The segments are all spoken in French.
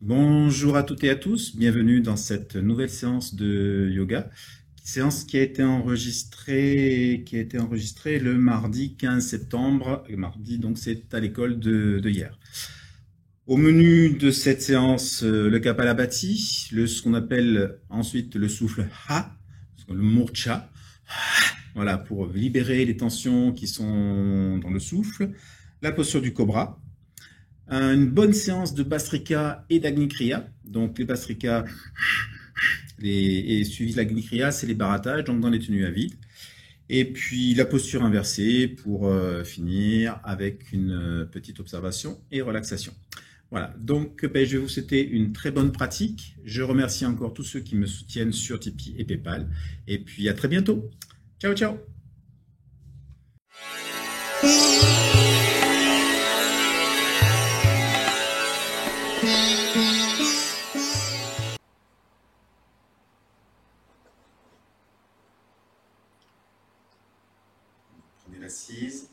Bonjour à toutes et à tous, bienvenue dans cette nouvelle séance de yoga, séance qui a été enregistrée le mardi 15 septembre, mardi donc c'est à l'école de hier. Au menu de cette séance, le Kapalabhati, ce qu'on appelle ensuite le souffle Ha, le Murcha, voilà, pour libérer les tensions qui sont dans le souffle, la posture du cobra, une bonne séance de Bastrika et d'Agni Kriya. Donc les Bastrika et suivi de l'Agni Kriya, c'est les barattages, donc dans les tenues à vide. Et puis la posture inversée pour finir avec une petite observation et relaxation. Voilà, donc ben, je vais vous souhaiter une très bonne pratique. Je remercie encore tous ceux qui me soutiennent sur Tipeee et PayPal. Et puis à très bientôt. Ciao, ciao. Prenez l'assise.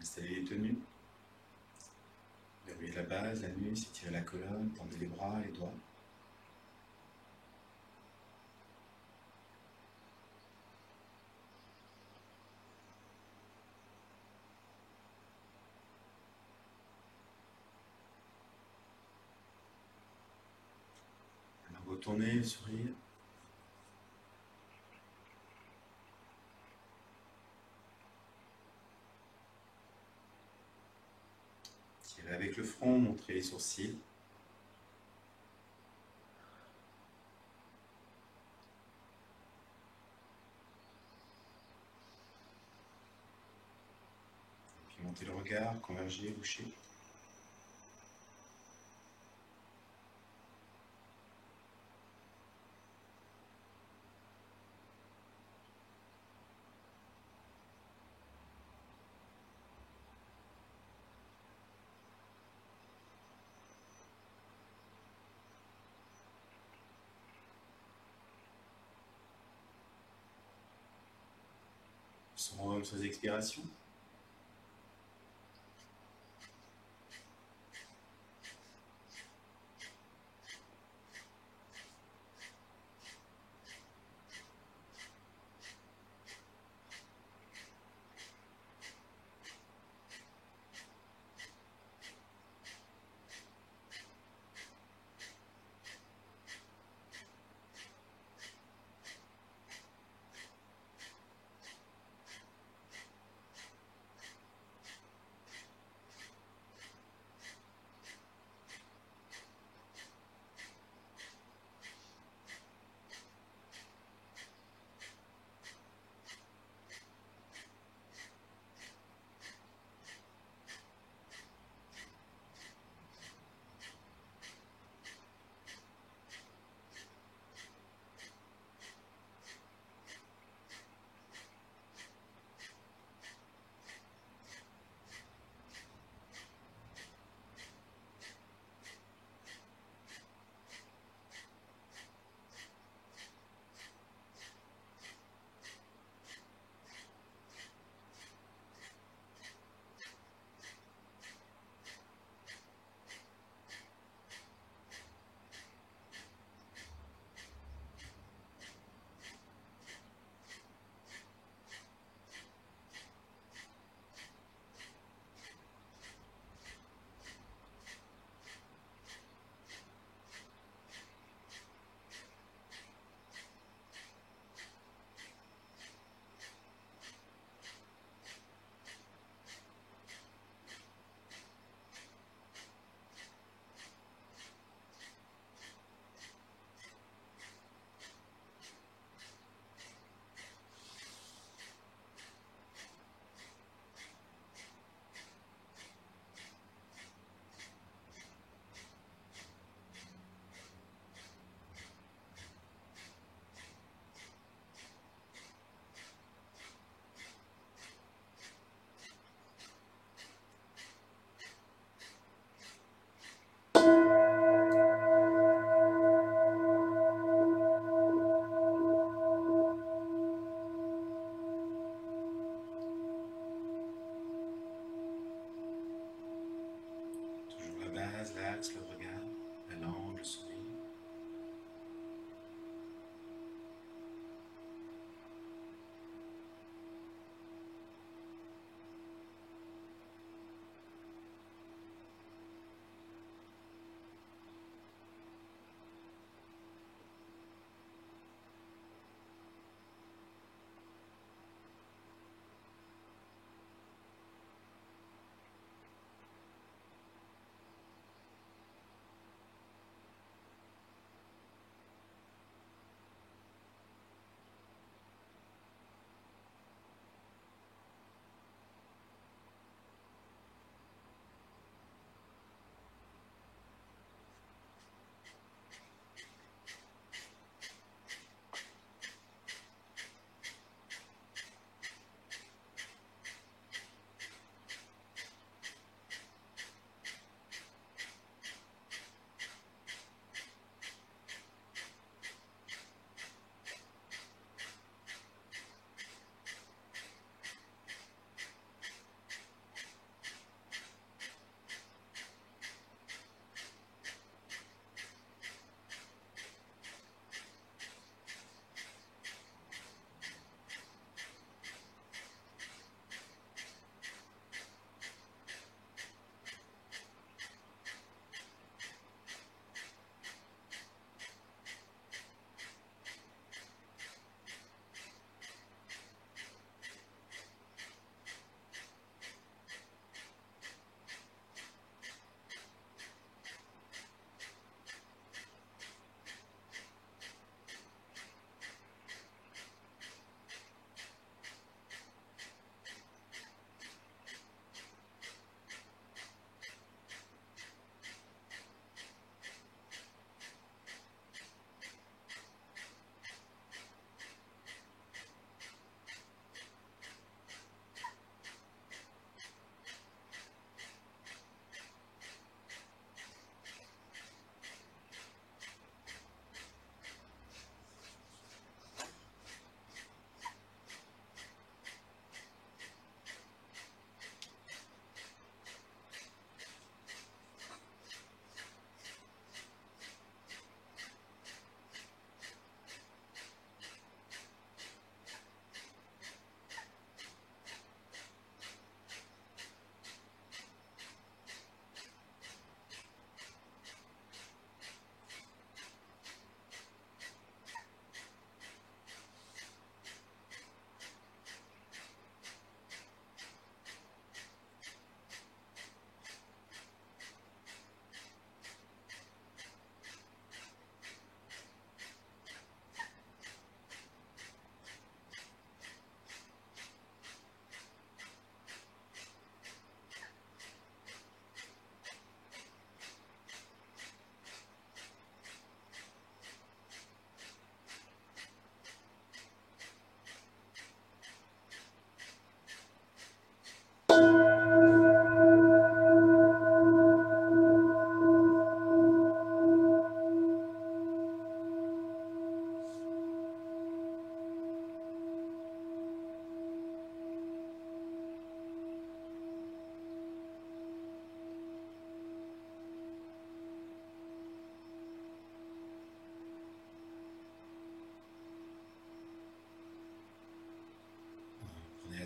Installez les tenues. Verrouillez la base, la nuque, étirez la colonne, tendez les bras, les doigts. Alors retournez le sourire. Tirez avec le front, montrez les sourcils. Puis montez le regard, convergez, bouchez. Sur les expirations.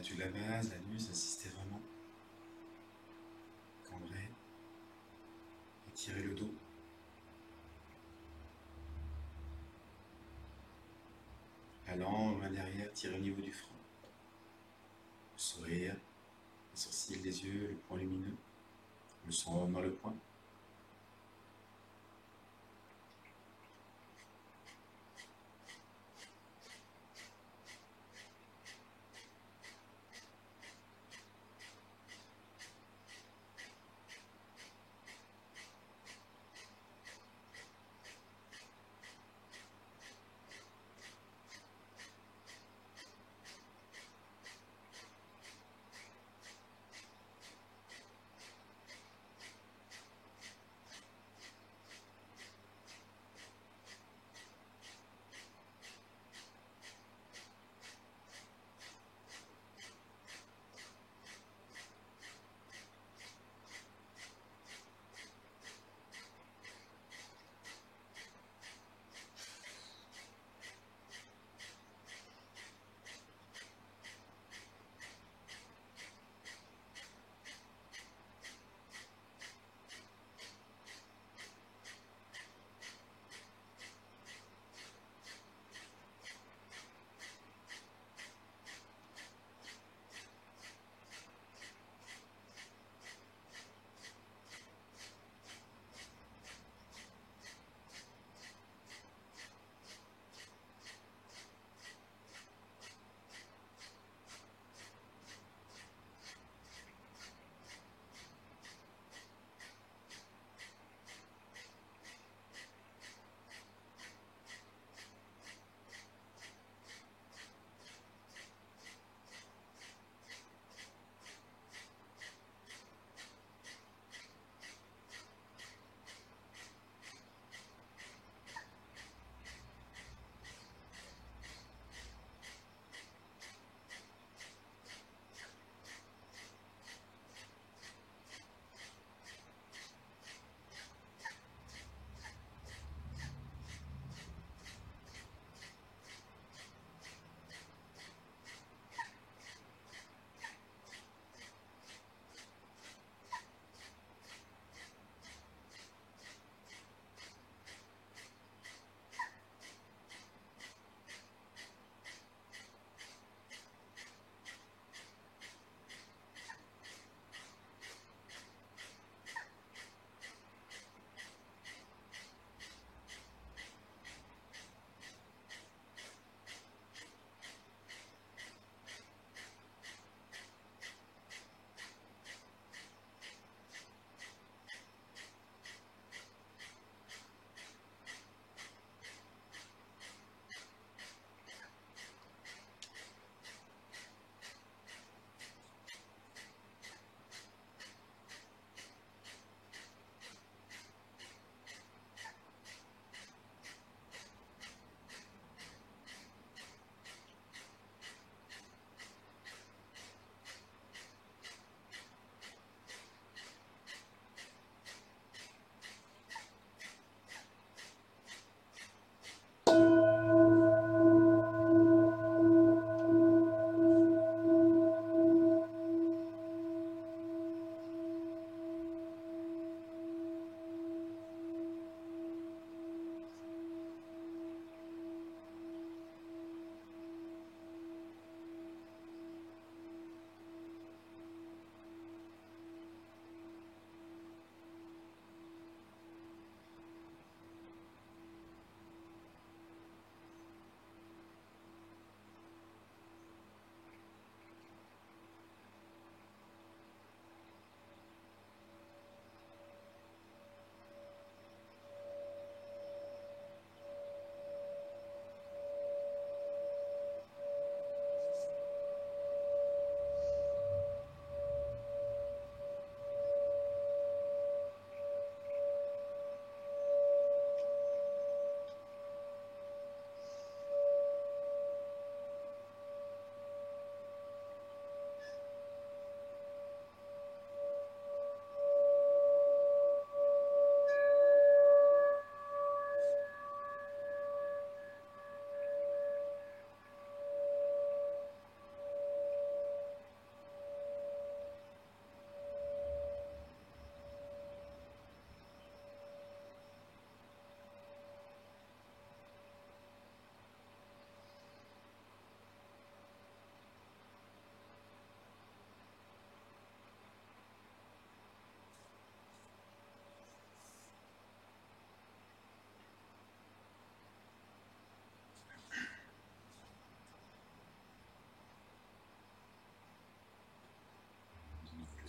détendu la base, l'anus, assistez vraiment. Cambrez. Étirez le dos. Allant, main derrière, tirez au niveau du front. Le sourire, les sourcils, les yeux, le point lumineux. Le son dans le point.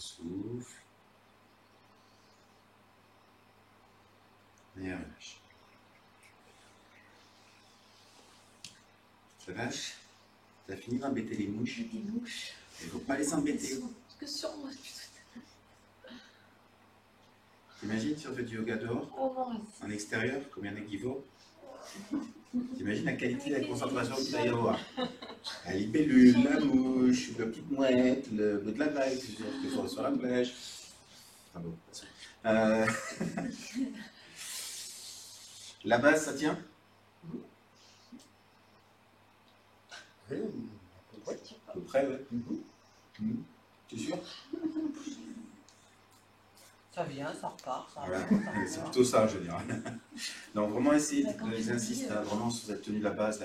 souffle. Et relâche. Ça va? T'as fini d'embêter les mouches? Des mouches. Il ne faut pas les embêter. Que sur moi. T'imagines si on fait du yoga dehors, en extérieur, comme il y en a qui vont? T'imagines la qualité de la concentration qu'il va y avoir? La libellule, la mouche, la petite mouette, le bout de la vague, c'est sûr qu'il faut sur la plage. Ah bon, la base, ça tient? Oui, À peu près, ouais. Tu es sûr? Ça vient, ça repart, ça Voilà, revient, ça c'est repart. plutôt ça, je veux dire. Donc vraiment essayer, j'insiste vraiment sur cette tenue, la base.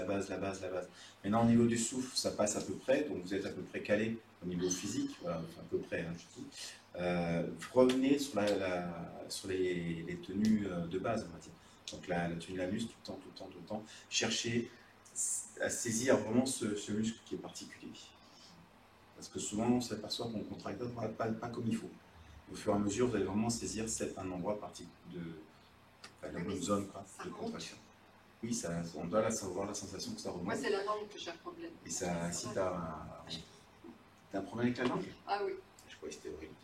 Maintenant au niveau du souffle, ça passe à peu près, donc vous êtes à peu près calé au niveau physique, voilà, enfin, à peu près, hein, je dis. Revenez sur, sur les tenues de base, on va dire. Donc la tenue de la muscle, tout le temps. Cherchez à saisir vraiment ce muscle qui est particulier. Parce que souvent on s'aperçoit qu'on ne contracte pas comme il faut. Au fur et à mesure, vous allez vraiment saisir un endroit particulier la bonne zone de contraction. Oui, on doit avoir la sensation que ça remonte. Moi, c'est la langue que j'ai un problème. Et ça, si tu as un problème avec la langue? Ah oui. Je croyais que c'était horrible.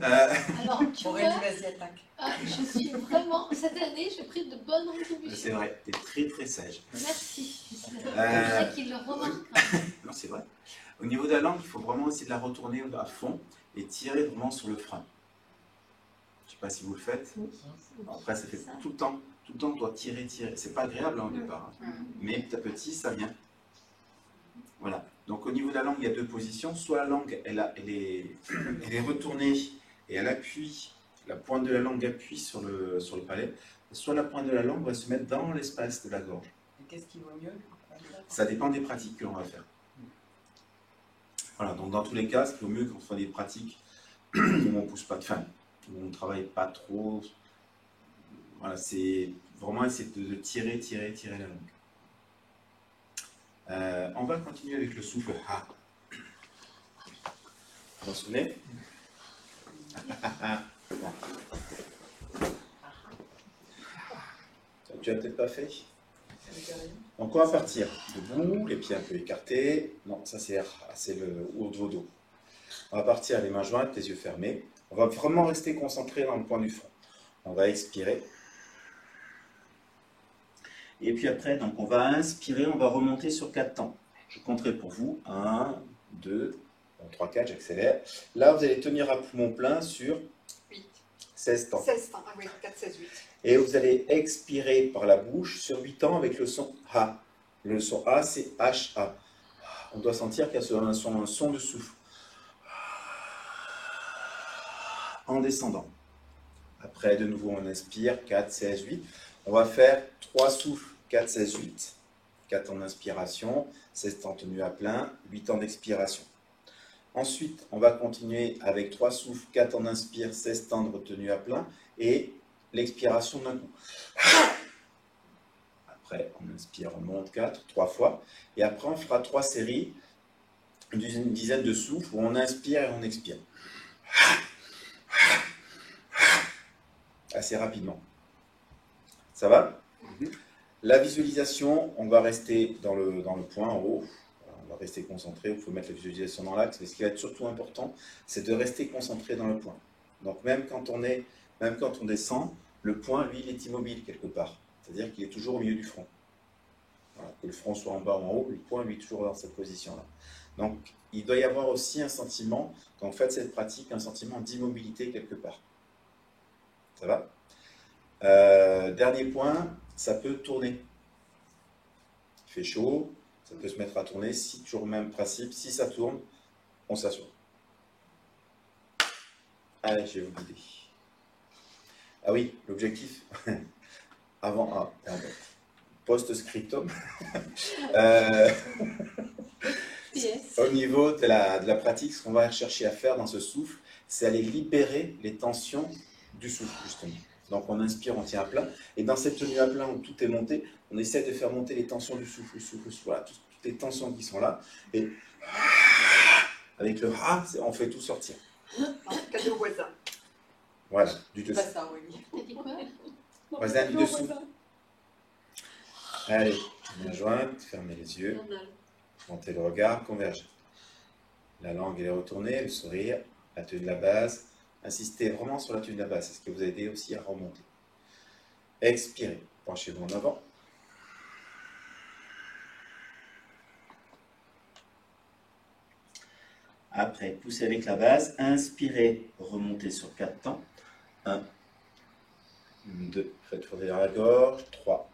Alors, tu vois, Aurélie, vas-y, attaque. je suis vraiment, cette année, j'ai pris de bonnes résolutions. C'est vrai, tu es très très sage. Merci. C'est vrai qu'il le remarque. Non, c'est vrai. Au niveau de la langue, il faut vraiment essayer de la retourner à fond et tirer vraiment sur le frein. Je ne sais pas si vous le faites. Après, ça fait tout le temps, tu dois tirer. C'est pas agréable hein, au départ, hein. Mais petit à petit, ça vient. Voilà. Donc au niveau de la langue, il y a deux positions. Soit la langue, elle est retournée et elle appuie, la pointe de la langue appuie sur le palais. Soit la pointe de la langue va se mettre dans l'espace de la gorge. Et qu'est-ce qui vaut mieux? Ça dépend des pratiques que l'on va faire. Voilà, donc dans tous les cas, ce qu'il vaut mieux quand on fait des pratiques où on ne pousse pas de fin, où on ne travaille pas trop. Voilà, c'est vraiment essayer de tirer la langue. On va continuer avec le souffle Ha. Vous vous souvenez? Tu n'as peut-être pas fait? Donc on va partir debout, les pieds un peu écartés. Non, ça c'est le haut de vos dos. On va partir les mains jointes, les yeux fermés. On va vraiment rester concentré dans le point du front. On va expirer. Et puis après, donc on va inspirer, on va remonter sur 4 temps. Je compterai pour vous. 1, 2, 3, 4, j'accélère. Là, vous allez tenir à poumon plein sur 8. 16 temps. 16 temps, ah oui, 4, 16, 8. Et vous allez expirer par la bouche sur 8 temps avec le son Ha. Le son A, c'est H-A. On doit sentir qu'il y a un son de souffle. En descendant. Après, de nouveau, on inspire. 4, 16, 8. On va faire 3 souffles. 4, 16, 8. 4 en inspiration. 16 temps tenus à plein. 8 temps d'expiration. Ensuite, on va continuer avec 3 souffles. 4 en inspire. 16 temps de retenue à plein. Et l'expiration d'un coup. Après, on inspire, on monte 4, 3 fois. Et après, on fera 3 séries d'une dizaine de souffles où on inspire et on expire. Assez rapidement. Ça va? La visualisation, on va rester dans le point en haut. On va rester concentré. Vous pouvez mettre la visualisation dans l'axe. Mais ce qui va être surtout important, c'est de rester concentré dans le point. Donc même quand on descend, le point, lui, il est immobile quelque part. C'est-à-dire qu'il est toujours au milieu du front. Voilà, que le front soit en bas ou en haut, le point, lui, est toujours dans cette position-là. Donc, il doit y avoir aussi un sentiment, quand vous faites cette pratique, un sentiment d'immobilité quelque part. Ça va? Dernier point, ça peut tourner. Il fait chaud, ça peut se mettre à tourner. Si, toujours le même principe, si ça tourne, on s'assoit. Allez, je vais vous guider. Ah oui, l'objectif, post-scriptum, au niveau de la pratique, ce qu'on va chercher à faire dans ce souffle, c'est aller libérer les tensions du souffle, justement. Donc on inspire, on tient à plat, et dans cette tenue à plat où tout est monté, on essaie de faire monter les tensions du souffle, voilà, toutes les tensions qui sont là, et Avec le ha, on fait tout sortir. Cadeau voisin. Voilà, du Pas dessous. ça, oui. T'as dit quoi? Voisin du dessous. Allez, main jointe, fermez les yeux. Journal. Montez le regard, convergez. La langue elle est retournée, le sourire, la tenue de la base. Insistez vraiment sur la tenue de la base, c'est ce qui vous a aidé aussi à remonter. Expirez, penchez-vous en avant. Après, poussez avec la base, inspirez, remontez sur 4 temps. 1, 2, faites fonder la gorge, 3,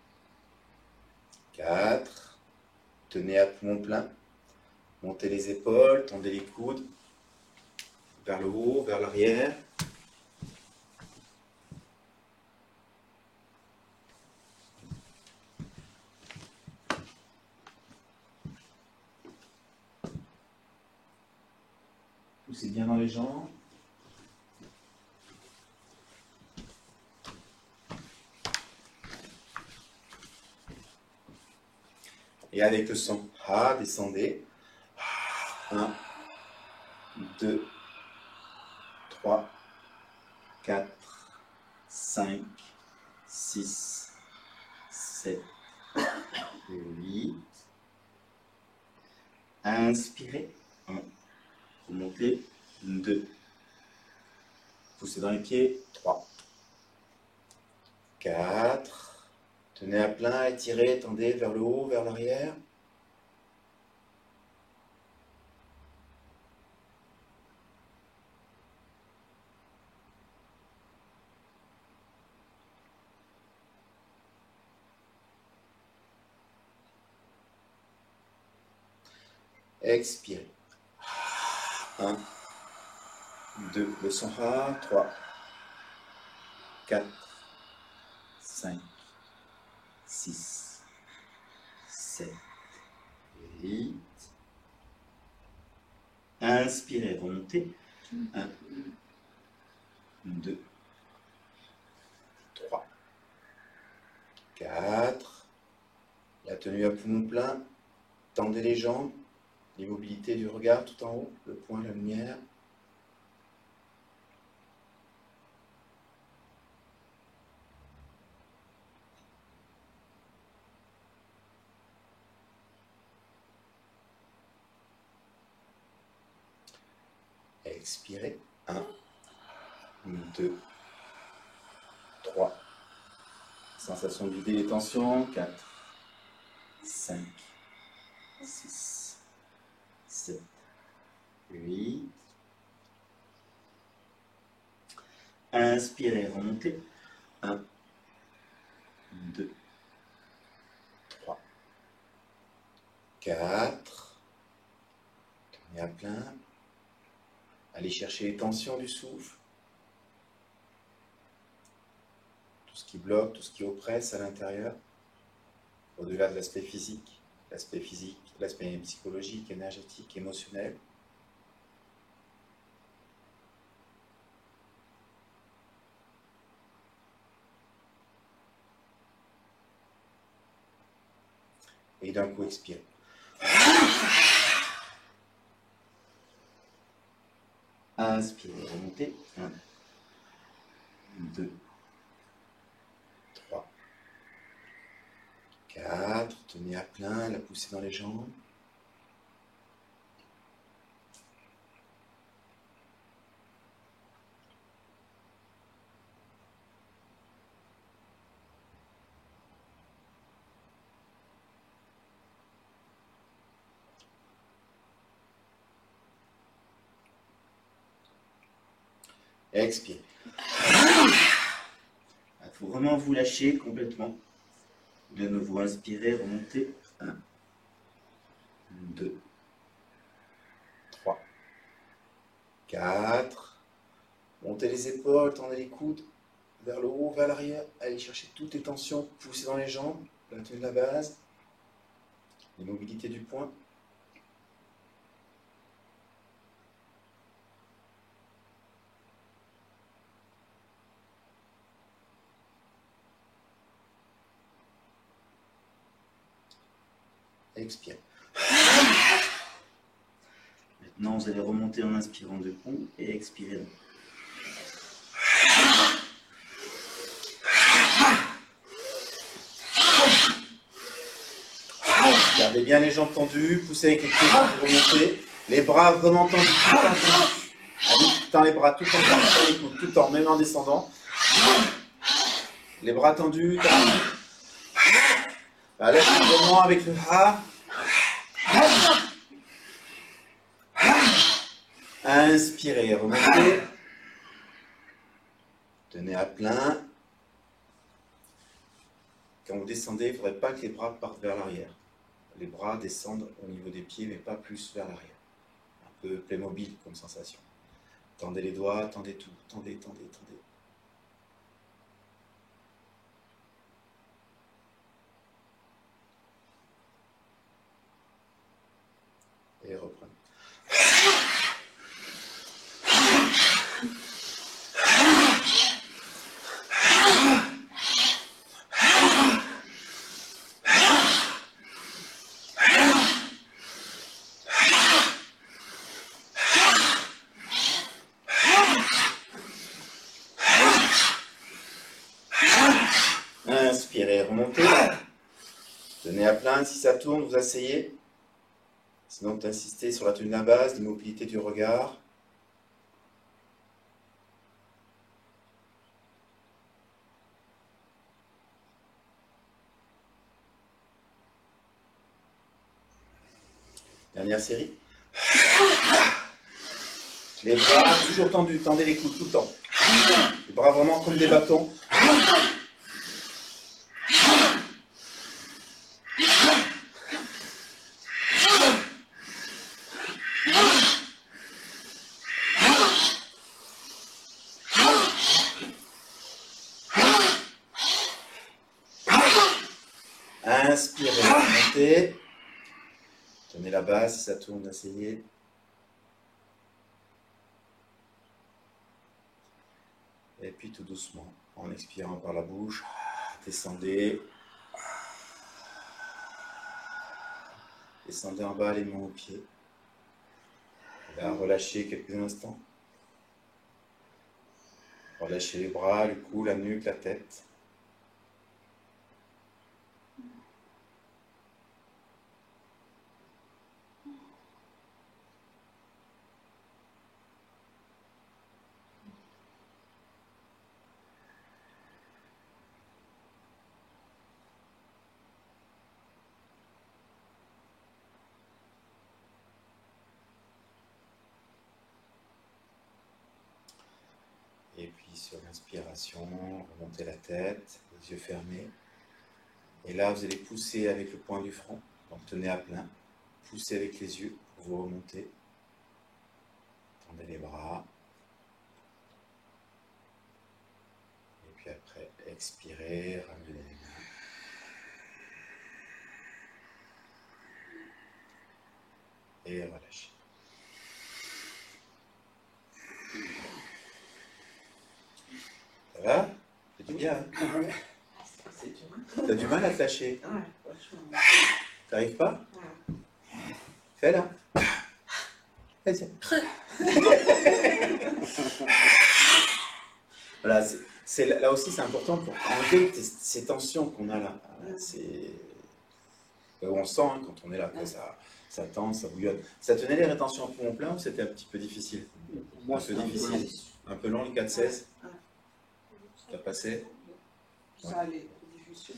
4, tenez à poumon plein. Montez les épaules, tendez les coudes vers le haut, vers l'arrière. Poussez bien dans les jambes. Et avec le son ha, descendez. 1, 2, 3, 4, 5, 6, 7, 8. Inspirez. 1. Remontez. 2. Poussez dans les pieds. 3. 4. Tenez à plein, étirez, tendez vers le haut, vers l'arrière. Expirez. 1, 2, le son ha, 3, 4, 5, 6, 7, 8. Inspirez, remontez. 1, 2, 3, 4. La tenue à poumon plein. Tendez les jambes. L'immobilité du regard tout en haut, le point, la lumière. Expirez. 1, 2, 3. Sensation de vider les tensions. 4, 5, 6, 7, 8. Inspirez, remontez. 1, 2, 3, 4. Tenez à plein. Allez chercher les tensions du souffle. Tout ce qui bloque, tout ce qui oppresse à l'intérieur. Au-delà de l'aspect physique, l'aspect psychologique, énergétique, émotionnel. Et d'un coup, expirez. Inspirez, remontez. 1, 2, 3, 4. Tenez à plein, la poussée dans les jambes. Expirez. Il faut vraiment vous lâcher complètement. De nouveau, inspirez, remontez. 1, 2, 3, 4. Montez les épaules, tendez les coudes vers le haut, vers l'arrière. Allez chercher toutes les tensions, poussez dans les jambes, la tenue de la base, l'immobilité du poing. Expirez. Non, vous allez remonter en inspirant de coup et expirer. Gardez bien les jambes tendues, poussez avec les pieds pour remonter. Les bras vraiment tendus, tout le temps tendus. Allez, tout le temps les bras, tout le temps tendus, les coudes, tout le temps, même en descendant. Les bras tendus, tendus. Allez, vraiment avec le ha. Inspirez, remontez. Tenez à plein. Quand vous descendez, il ne faudrait pas que les bras partent vers l'arrière. Les bras descendent au niveau des pieds, mais pas plus vers l'arrière. Un peu Playmobil comme sensation. Tendez les doigts, tendez tout. Tendez, tendez, tendez. Et reprenez. Inspirez, remontez. Tenez à plein, si ça tourne, vous asseyez. Sinon, vous insistez sur la tenue de la base, l'immobilité du regard. Dernière série. Les bras toujours tendus, tendez les coudes tout le temps. Les bras vraiment comme des bâtons. Inspirez, montez. Tenez la base, si ça tourne, asseyez. Et puis tout doucement, en expirant par la bouche, descendez. Descendez en bas, les mains aux pieds. Là, relâchez quelques instants. Relâchez les bras, le cou, la nuque, la tête. Et puis sur l'inspiration, remontez la tête, les yeux fermés. Et là, vous allez pousser avec le point du front. Donc tenez à plein. Poussez avec les yeux pour vous remonter. Tendez les bras. Et puis après, expirez, ramenez les mains. Et relâchez. Ça va? C'est du bien, hein? Ouais. C'est dur. T'as du mal à te lâcher? Ouais, franchement. T'arrives pas? Ouais. Fais là. Vas-y. Voilà, là aussi c'est important pour enlever ces tensions qu'on a là. On sent hein, quand on est là, que ça tend, ça bouillonne. Ça tenait les rétentions à poumon plein ou c'était un petit peu difficile? Pour moi, c'est un peu long. Un peu long, les 4-16? Ça passait? Ça allait, difficile.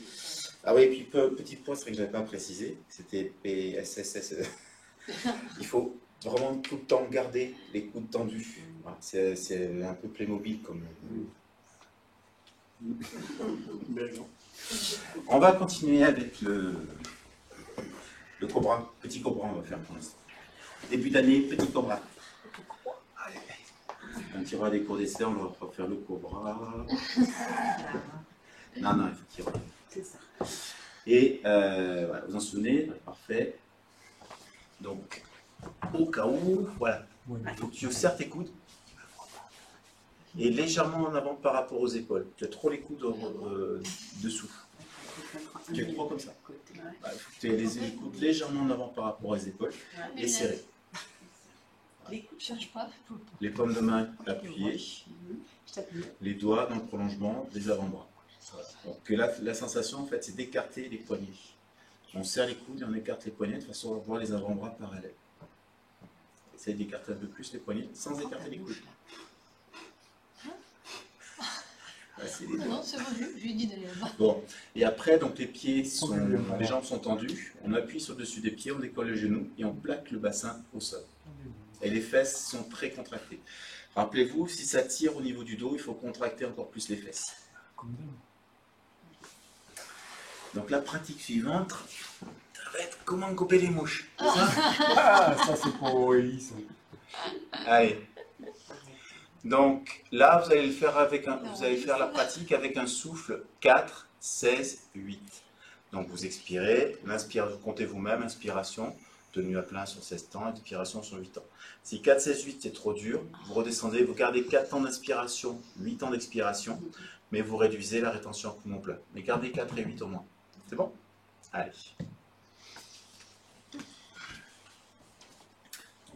Ah oui, et puis petit point, c'est vrai que je n'avais pas précisé, c'était PSSS. Il faut vraiment tout le temps garder les coudes tendus. Voilà, c'est un peu Playmobil comme. On va continuer avec le cobra, petit cobra, on va faire pour l'instant. Début d'année, petit cobra. On tirera des cours d'essai, on va faire le cobra. Non, il faut tirer. C'est ça. Et voilà, vous en souvenez, parfait. Donc, au cas où, voilà, il faut que tu serres tes coudes et légèrement en avant par rapport aux épaules. Tu as trop les coudes dessous. Tu es trop comme ça. Il faut que tu aies les coudes légèrement en avant par rapport aux épaules et serré. Les coudes, Je cherche pas. Les paumes de main appuyées, Je t'appuie. les doigts dans le prolongement des avant-bras. Voilà. Donc là, la sensation, en fait, c'est d'écarter les poignets. On serre les coudes et on écarte les poignets de façon à avoir les avant-bras parallèles. Essayez d'écarter un peu plus les poignets sans écarter les coudes. Ah, c'est les Non, doigts. non, c'est bon, je lui ai dit d'aller là-bas. Bon, et après, donc les jambes sont tendues, on appuie sur le dessus des pieds, on décolle le genou et on plaque le bassin au sol. Et les fesses sont très contractées. Rappelez-vous, si ça tire au niveau du dos, il faut contracter encore plus les fesses. Donc la pratique suivante, ça va être comment couper les mouches. C'est ça Ah, ça c'est pour Elise. Allez. Donc là, vous allez le faire vous allez faire la pratique avec un souffle 4, 16, 8. Donc vous expirez, vous comptez vous-même, inspiration, tenue à plein sur 16 temps, expiration sur 8 temps. Si 4, 16, 8 c'est trop dur, vous redescendez, vous gardez 4 temps d'inspiration, 8 temps d'expiration, mais vous réduisez la rétention en poumon plein. Mais gardez 4 et 8 au moins. C'est bon? Allez.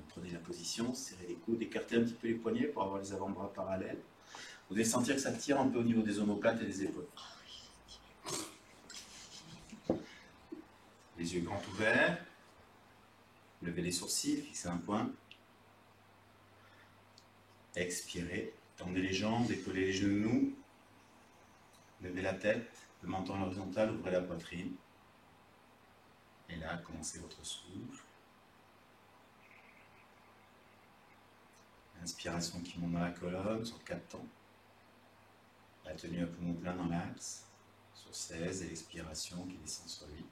Prenez la position, serrez les coudes, écartez un petit peu les poignets pour avoir les avant-bras parallèles. Vous allez sentir que ça tire un peu au niveau des omoplates et des épaules. Les yeux grands ouverts. Levez les sourcils, fixez un point. Expirez. Tendez les jambes, décollez les genoux. Levez la tête, le menton à l'horizontale, ouvrez la poitrine. Et là, commencez votre souffle. Inspiration qui monte dans la colonne sur 4 temps. La tenue à poumon plein dans l'axe sur 16 et l'expiration qui descend sur 8.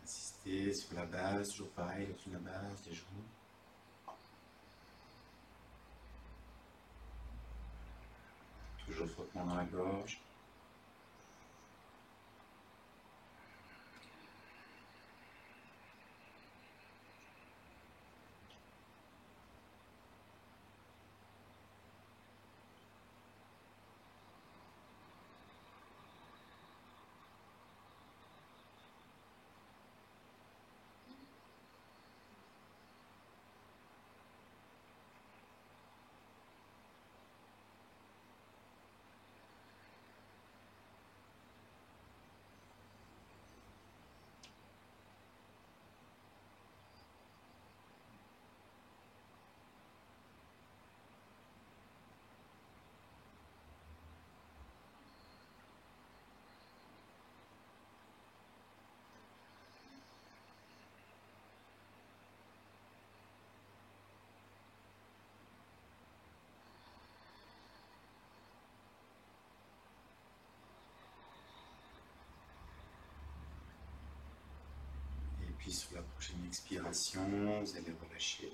Insistez sur la base, toujours pareil, sur la base des genoux. Toujours frottement dans la gorge. Et puis sur la prochaine expiration, vous allez relâcher.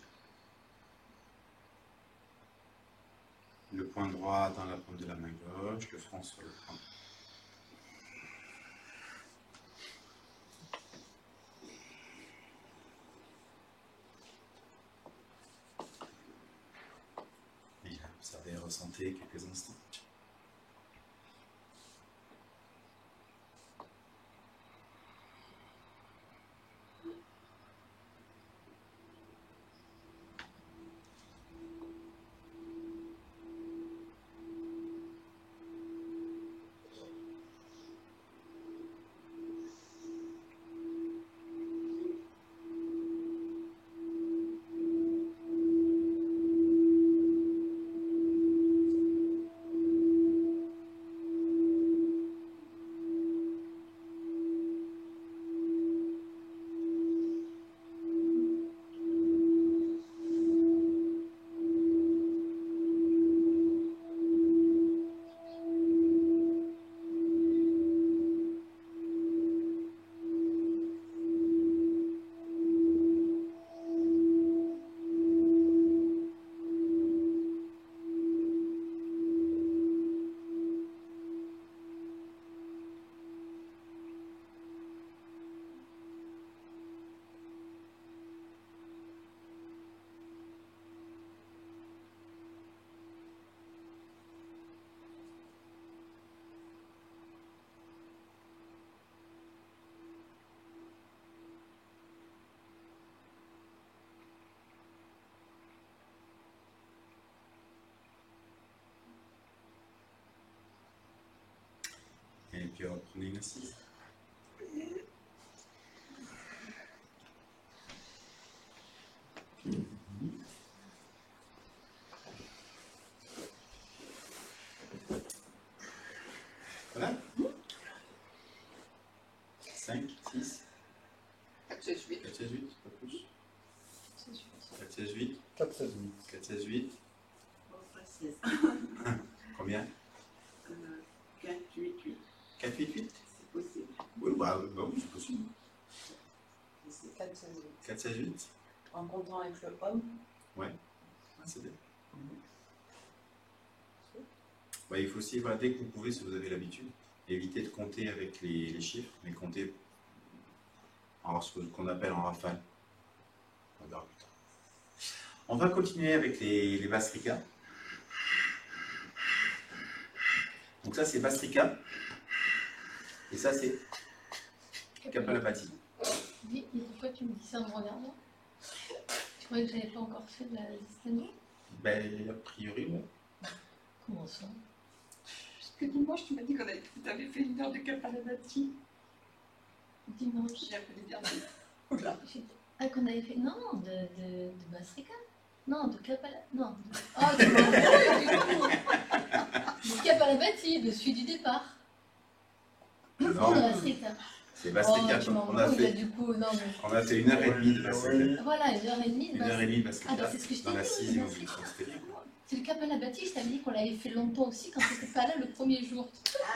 Le poing droit dans la paume de la main gauche, le front sur le poing. Et là, observez et ressentez quelques instants. Et puis reprenez une assise. Voilà. 5, 6, 4, 6, 8. 4, 16, 8, pas plus. 4, 16, 8, 4, 16, 8. 4, 16, 8. Bon, pas 16. Combien? 4, 8, 8. 4, 8, 8. C'est possible. Oui, bah oui, c'est possible. C'est 4, 16, 8. 4, 16, 8. En comptant avec le homme. Ouais, ah, c'est bien. Bah, il faut aussi, voilà, dès que vous pouvez, si vous avez l'habitude, éviter de compter avec les chiffres, mais compter en ce qu'on appelle en rafale. On verra plus tard. On va continuer avec les Bastrika. Donc ça, c'est Bastrika. Et ça, c'est Kapalabhati. Mais pourquoi tu me dis ça en me regardant? Tu croyais que j'avais pas encore fait de la zystanie? Ben, a priori, ouais. Comment ça? Parce que dimanche, tu m'as dit qu'on avait fait une heure de Kapalabhati. Dimanche. J'ai appelé dernier. Ah, qu'on avait fait. Non, de Bastrika. Non, de Kapala. Non. Oh, tu m'as vu, du coup. De Kapalabhati, le celui du départ. Non, De Bastrika. c'est Bastrika. Oh, tu m'en on, a fous, là, fait, du coup. Non, mais... on a fait 1h30 de Bastrika. Voilà, 1h30 de 1h30 de Ah, Bastrika. bah, c'est ce que je t'ai Dans la dit. 6 c'est immobilier. Bastrika. C'était bien, quoi. C'est le Kapalabhati, je t'avais dit qu'on l'avait fait longtemps aussi quand t'étais pas là le premier jour.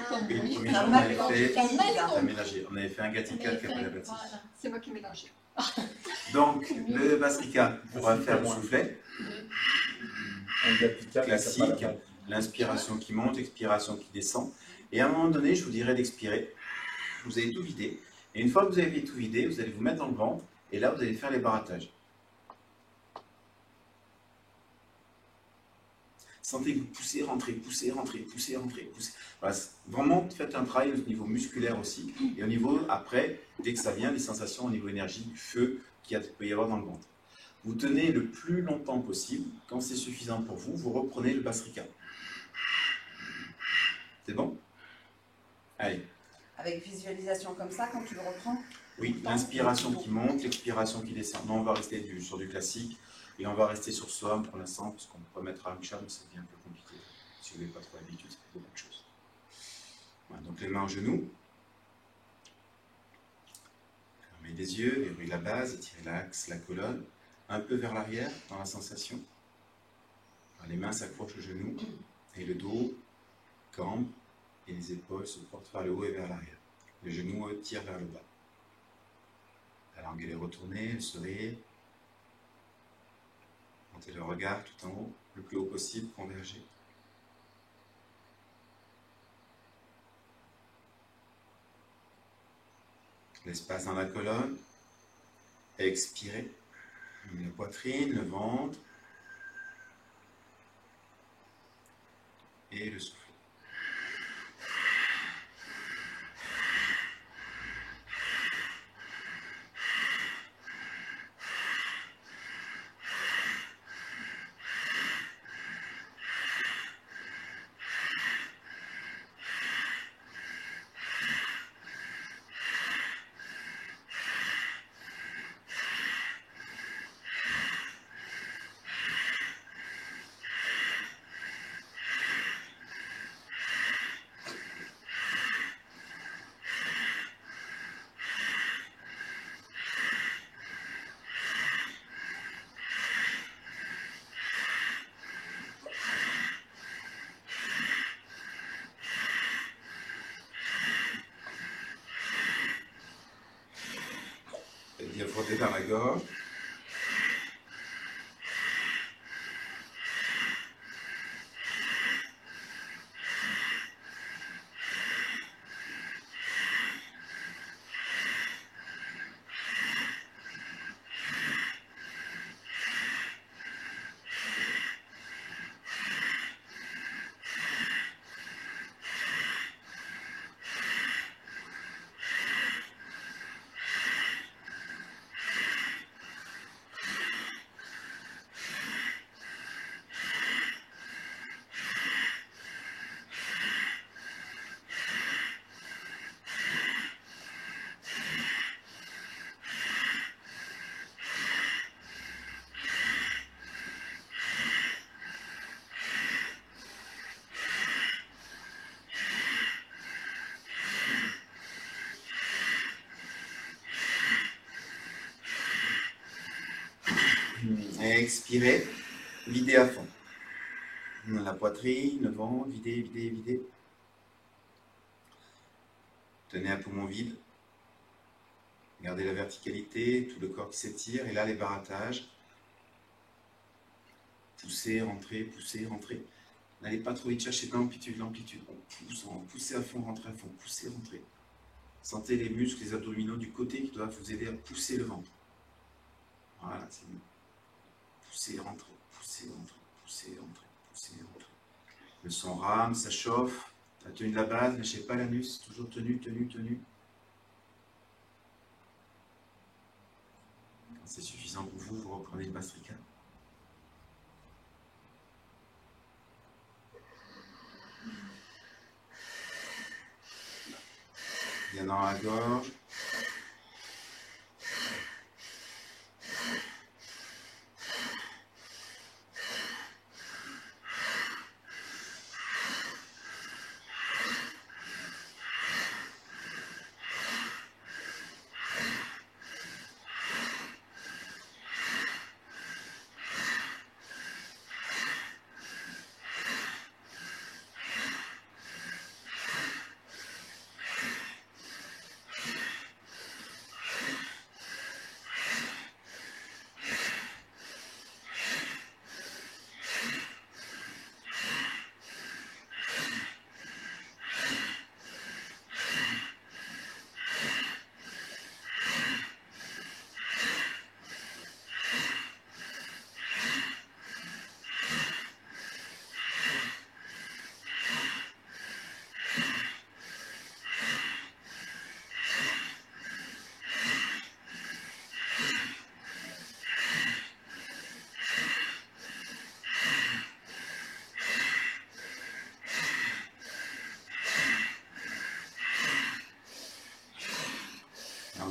Comme Oui, le oui, premier t'as jour, on mal avait compris, fait- t'as mal On a compris. mélangé. On avait fait un On Gatika avait de fait- Kapalabhati. voilà. C'est moi qui ai mélangé. Donc, le Bastrika, on va faire le soufflet. Un Gatika, Classique. Kapalabhati. L'inspiration qui monte, expiration qui descend. Et à un moment donné, je vous dirai d'expirer. Vous allez tout vider. Et une fois que vous avez tout vidé, vous allez vous mettre dans le ventre. Et là, vous allez faire les barattages. Sentez que vous poussez, rentrez, poussez, rentrez, poussez, rentrez, poussez. Voilà, vraiment, faites un travail au niveau musculaire aussi. Et au niveau, après, dès que ça vient, les sensations au niveau énergie, du feu qu'il peut y avoir dans le ventre. Vous tenez le plus longtemps possible. Quand c'est suffisant pour vous, vous reprenez le Bastrika. C'est bon? Allez. Avec visualisation comme ça, quand tu le reprends. Oui, l'inspiration qui monte, l'expiration qui descend. Non, on va rester sur du classique et on va rester sur soi pour l'instant, parce qu'on peut mettre un charme, ça devient un peu compliqué. Si vous n'avez pas trop l'habitude, ça fait beaucoup de choses. Voilà, donc les mains en genoux. Fermez les yeux, verrouillez la base, étirez l'axe, la colonne, un peu vers l'arrière dans la sensation. Alors, les mains s'accrochent aux genoux et le dos cambre et les épaules se portent vers le haut et vers l'arrière. Les genoux tirent vers le bas. La langue elle est retournée, le sourire. Montez le regard tout en haut, le plus haut possible, convergé. L'espace dans la colonne. Expirez. La poitrine, le ventre. Et le souffle. Bien frotter dans la gorge. Et expirez, videz à fond. La poitrine, le ventre, videz, videz, videz. Tenez un poumon vide. Gardez la verticalité, tout le corps qui s'étire. Et là, les barattages. Poussez, rentrez, poussez, rentrez. N'allez pas trop vite, cherchez l'amplitude, l'amplitude. Poussez à fond, rentrez à fond, poussez, rentrez. Sentez les muscles, les abdominaux du côté qui doivent vous aider à pousser le ventre. Voilà, c'est mieux. Poussez, rentrez, poussez, rentrez, poussez, rentrez, poussez, rentrez. Le son rame, ça chauffe. La tenue de la base, lâchez pas l'anus, toujours tenu, tenu, tenu. Quand c'est suffisant pour vous, vous reprenez le Bastrika. Bien dans la gorge.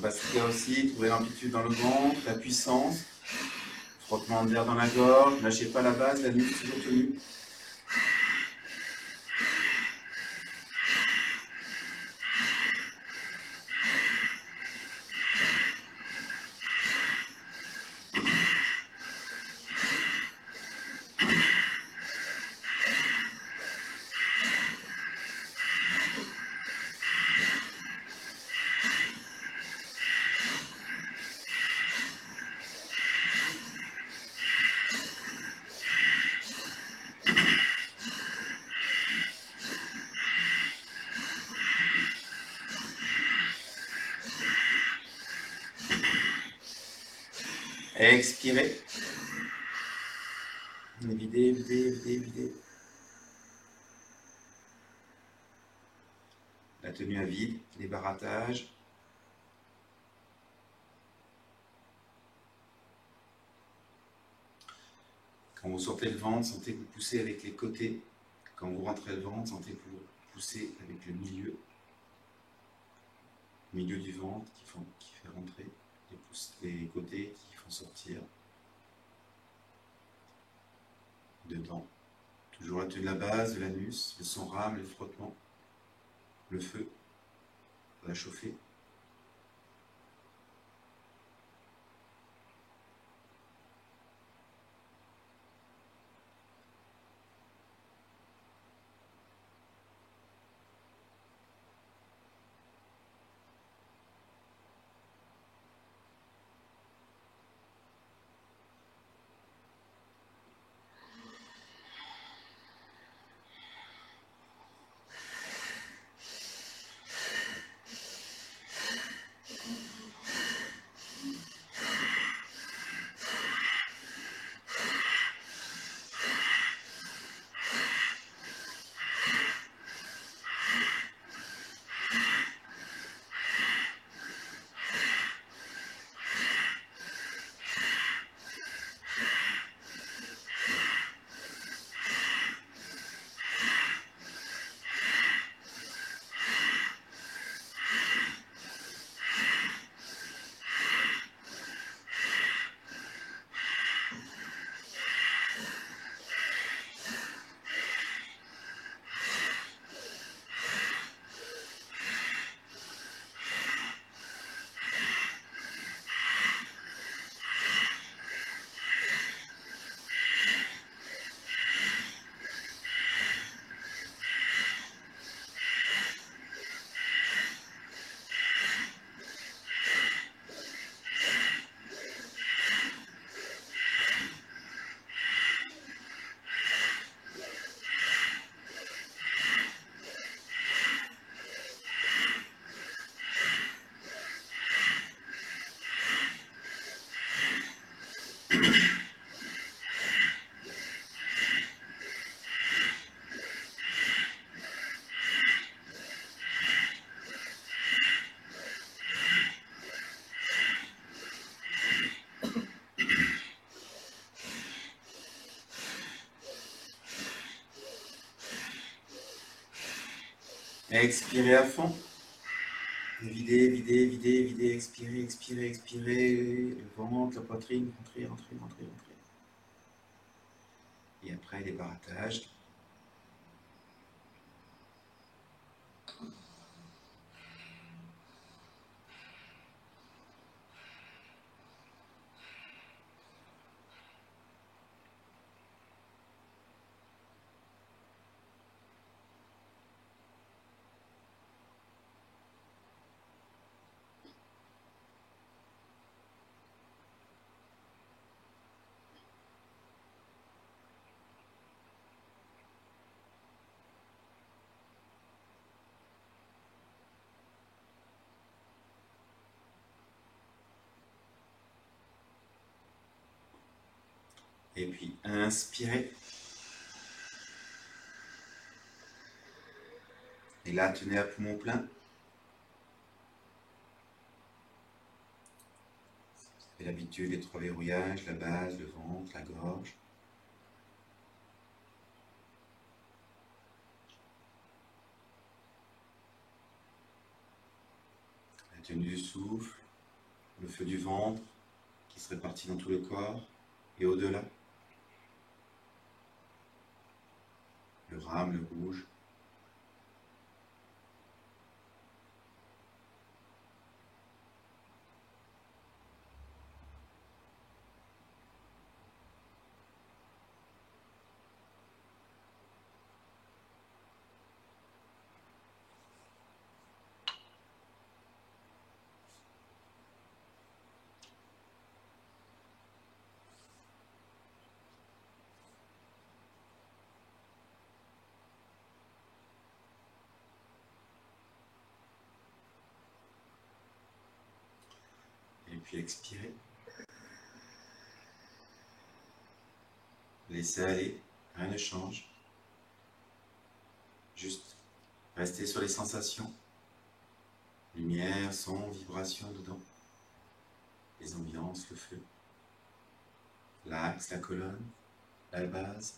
Bastrika aussi, trouvez l'amplitude dans le ventre, la puissance, frottement d'air dans la gorge, lâchez pas la base, la nuque toujours tenue. Expirez. Videz, videz, videz, videz. La tenue à vide, les barattages. Quand vous sortez le ventre, sentez que vous poussez avec les côtés. Quand vous rentrez le ventre, sentez que vous poussez avec le milieu du ventre qui fait rentrer, les côtés qui font sortir. Dedans. Toujours la tenue de la base, de l'anus, le sang rame, le frottement, le feu, ça va chauffer. Expirez à fond. Videz, videz, videz, videz, expirez, expirez, expirez. Le ventre, la poitrine, rentrez, rentrez, rentrez, rentrez. Et après, les barattages. Et puis, inspirez. Et là, tenez à poumon plein. Vous avez l'habitude des 3 verrouillages, la base, le ventre, la gorge. La tenue du souffle, le feu du ventre qui se répartit dans tout le corps et au-delà. Le rame, le rouge. Et puis expirez. Laissez aller, rien ne change. Juste restez sur les sensations. Lumière, son, vibration dedans. Les ambiances, le feu. L'axe, la colonne, la base.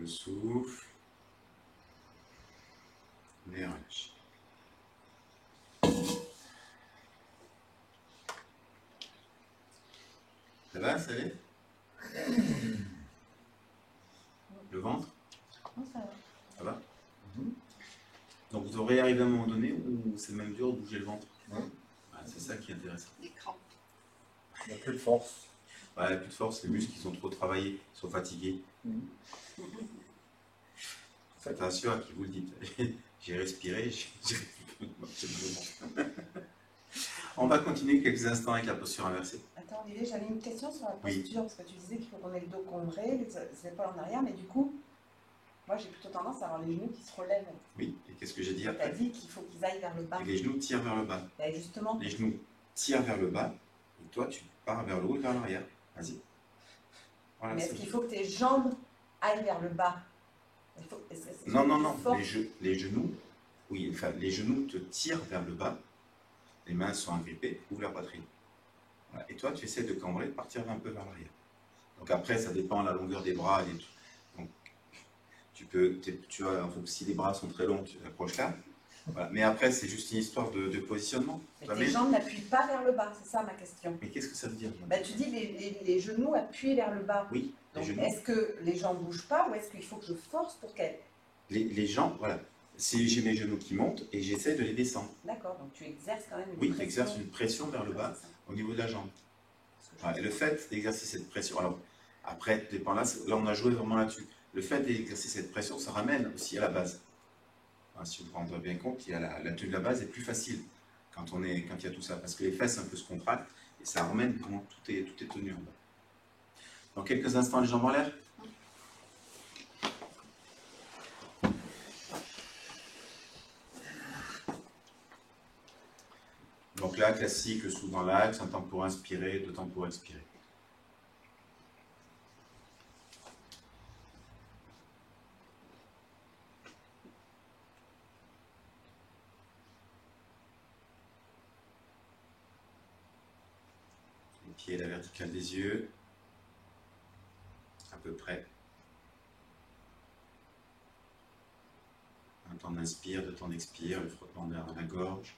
Le souffle. Et relâche. Ça va, ça allait? Le ventre? Non, ça va. Ça va? Donc vous aurez arrivé à un moment donné où c'est même dur de bouger le ventre. C'est ça qui est intéressant. Les crampes. Il n'y a plus de force. Il n'y a plus de force, les muscles ils ont trop travaillé, ils sont fatigués. Faites attention à qui vous le dites. J'ai respiré, On va continuer quelques instants avec la posture inversée. Attends Olivier, j'avais une question sur la Oui. posture, parce que tu disais qu'il faut qu'on ait le dos cambré, les épaules en arrière, mais du coup, moi j'ai plutôt tendance à avoir les genoux qui se relèvent. Oui, et qu'est-ce que j'ai dit Tu as après? dit qu'il faut qu'ils aillent vers le bas. Et les genoux tirent vers le bas. Et justement, Les genoux tirent vers le bas, et toi tu pars vers le haut et vers l'arrière. Vas-y. Voilà, mais est-ce c'est qu'il bon. faut que tes jambes aillent vers le bas? Est-ce que c'est Non, non, plus non. fort? Les genoux, oui, enfin, les genoux te tirent vers le bas, les mains sont agrippées, ouvre la poitrine. Voilà. Et toi, tu essaies de cambrer, de partir un peu vers l'arrière. Donc après, ça dépend de la longueur des bras. Donc, tu vois, si les bras sont très longs, tu t'approches là. Voilà. Mais après, c'est juste une histoire de positionnement. Mais Toi, tes jambes n'appuient pas vers le bas, c'est ça ma question. mais qu'est-ce que ça veut dire? Bah, tu dis les genoux appuient vers le bas. Oui, les Donc genoux. est-ce que les jambes ne bougent pas ou est-ce qu'il faut que je force pour qu'elles... Les jambes, voilà. J'ai mes genoux qui montent et j'essaie de les descendre. D'accord, donc tu exerces quand même une Oui, pression. tu exerces une pression vers le bas C'est ça. au niveau de la jambe. Parce que je Voilà. Et le fait d'exercer cette pression, alors après, tout dépend là on a joué vraiment là-dessus. Le fait d'exercer cette pression, ça ramène aussi à la base. Enfin, si vous vous rendez bien compte, il y a la tenue de la base est plus facile quand il y a tout ça, parce que les fesses un peu se contractent et ça ramène vraiment tout est tenu en bas. Dans quelques instants, les jambes en l'air. Donc là, classique, le souffle dans l'axe, un temps pour inspirer, 2 temps pour expirer. pied, la verticale des yeux, à peu près. Un temps d'inspire, 2 temps d'expire, le frottement vers la gorge.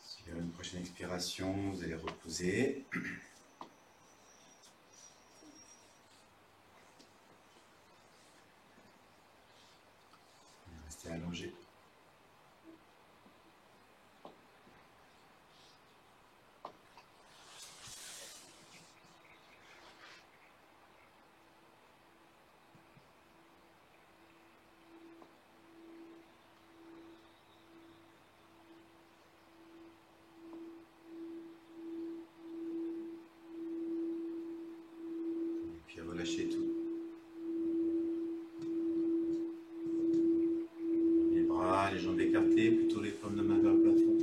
Sur une prochaine expiration, vous allez reposer. Restez allongé. Et puis relâchez tout. Les bras, les jambes écartées, plutôt les paumes de main vers le plafond.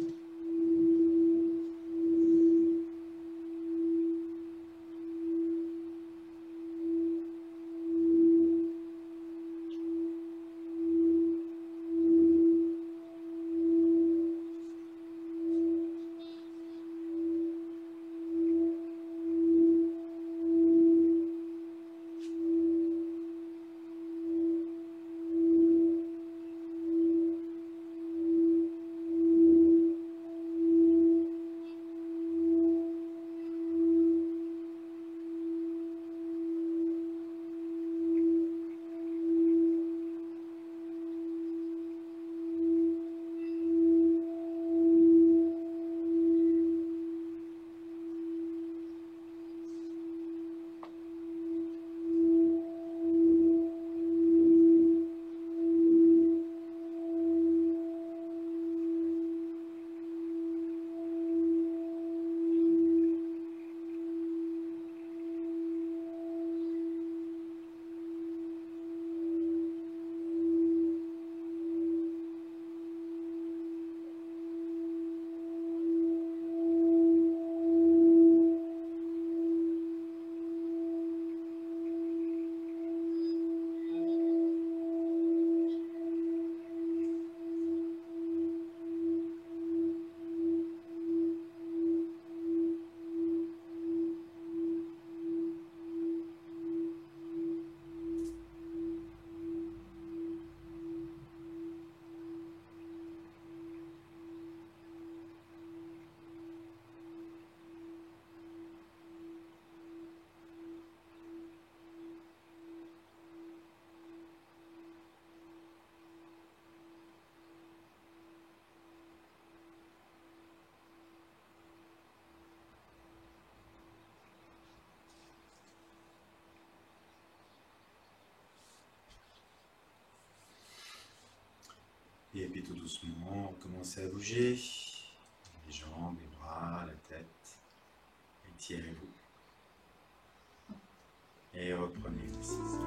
Et puis tout doucement, commencez à bouger les jambes, les bras, la tête. Étirez-vous. Et reprenez l'exercice.